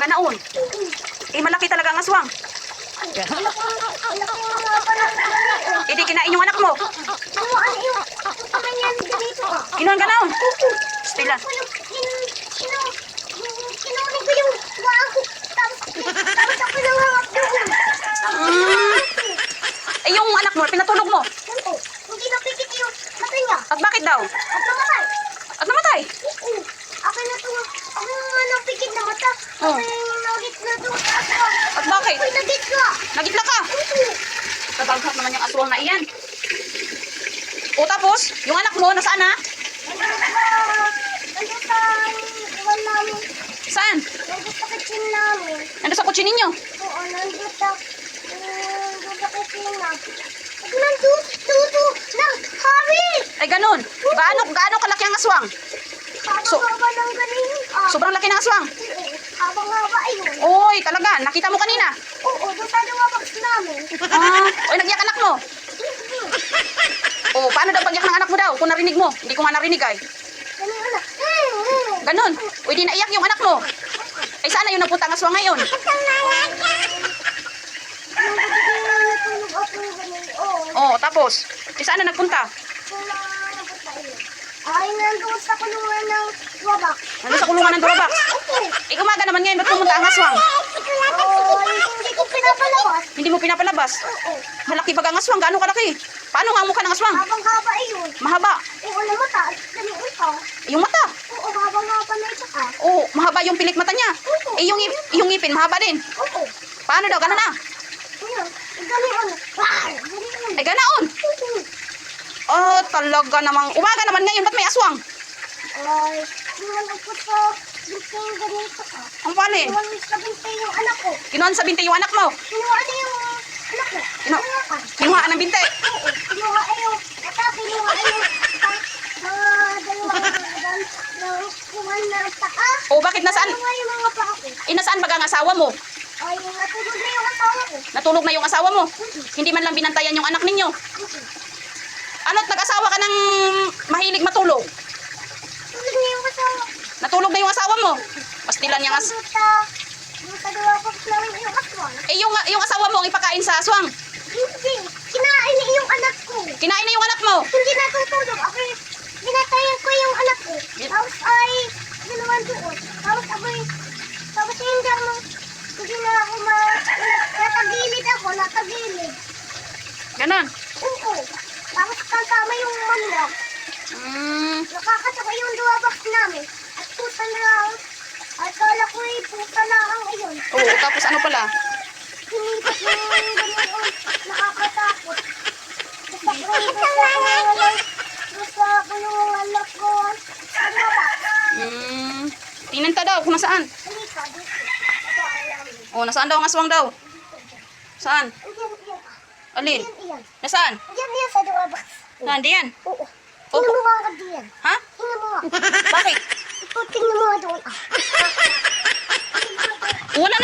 ganaon. Eh, malaki talaga ang aswang. Hindi kinain yung anak mo. Kinuhan ganaon. Stila. Kinunin ko yung wang ko. Tapos ako nangangap doon. Eh, yung anak mo, pinatulog mo. Hindi napikit yung mata niya. At bakit daw? At namatay. At namatay. Ako na ito. Ako nga napikit na mata. Ako yung nagit na doon. At bakit? Ako'y nagit ka. Nagitla ka. Tagalhat naman yung aswang na iyan. O tapos, yung anak mo, nasaan na? Nandun sa iwan namin. Saan? Nandun sa kitchen namin. Nandun sa kutsi ninyo. Oo, nandun sa kusina. At nandun, tuto, ng hari! Ay, ganun. Gaano kalaki ang aswang? Habang-haba ng galing. Sobrang laki ng aswang. Habang-haba ayun. Oy, talaga. Nakita mo kanina. Oo, doon sa luwabak namin. Oy, nagyak anak mo. Oh, paano daw pagyak ng anak mo daw? Kung narinig mo. Hindi ko nga narinig ay. Ganun na. Ganun. Uy, di naiyak yung anak mo. Ay, sana yung napunta ang aswang ngayon. Natulog ako ng galing. Oo. Oh, tapos. Di sana nagpunta. Ay, nandun sa kulungan ng luwabak. Nandun sa kulungan ng Durabox. Eh, umaga naman ngayon. Ba't pumunta ang aswang? Oo, hindi ko pinapalabas. Hindi mo pinapalabas. Oo. Malaki baga ang aswang. Gaano kalaki? Paano nga ang mukha ng aswang? Habang-haba ayun. Mahaba. Oo, na mata. Ganun ito. Yung mata. Oo, habang-haba na ito ka. Oh, mahaba yung pilik mata niya. Oo. Eh, yung ngipin, mahaba din. Oo. Paano daw? Gano'n na? Ayun. Ganun. Ganun. Ay, ganaon. Oh, talaga namang. Umaga naman ngayon. Ba't may aswang? Ay, iwan ako sa binte yung ganito ka. Ang palin. Iwan sa binte yung anak ko. Kinuhan sa binte yung anak mo. Kinuha na yung anak ko. Kinuha ka. Kinuhaan ng binte. Oo, kinuha ay yung ata, kinuha ay yung kuhan na paa. Oh, bakit nasaan? Kinuha yung mga paa ko. Eh, nasaan baga ang asawa mo? Ay, natulog na yung asawa ko. Natulog na yung asawa mo. Hindi man lang binantayan yung anak ninyo. Ano't nag-asawa ka ng mahilig matulog? Tulog na yung asawa. Natulog na yung asawa mo. Pastilan niyang Doon sa duwapag namin yung aswang. Eh, yung asawa mo ang ipakain sa aswang. Hindi, kinain niya yung anak ko. Kinain na yung anak mo. Hindi natutulog. Ako, binatayan ko yung anak ko. Tapos ay, ginawan doon. Tapos hindi ako, hindi na ako natagilid ako, natagilid. Ganon. Oo. Tapos kasama yung manok. Nakakatawa yung duwabak namin. At pusa na lang. At kala ko ay pusa na ang iyon. Oo, tapos ano pala? Hinipat mo yung ganun. Nakakatakot. Basta ko yung anak ko. Ano ba? Tinenta daw kung nasaan. Halika, dito. Oh, nasaan daw ang aswang daw? Saan? Iyan. Alin? Iyan. Nasaan? Iyan sa duwabak. Saan? Diyan? Oo. Opo. Tingnan mo nga diyan. Ha? Tingnan mo nga. Bakit? Ito, tingnan mo nga doon. Wala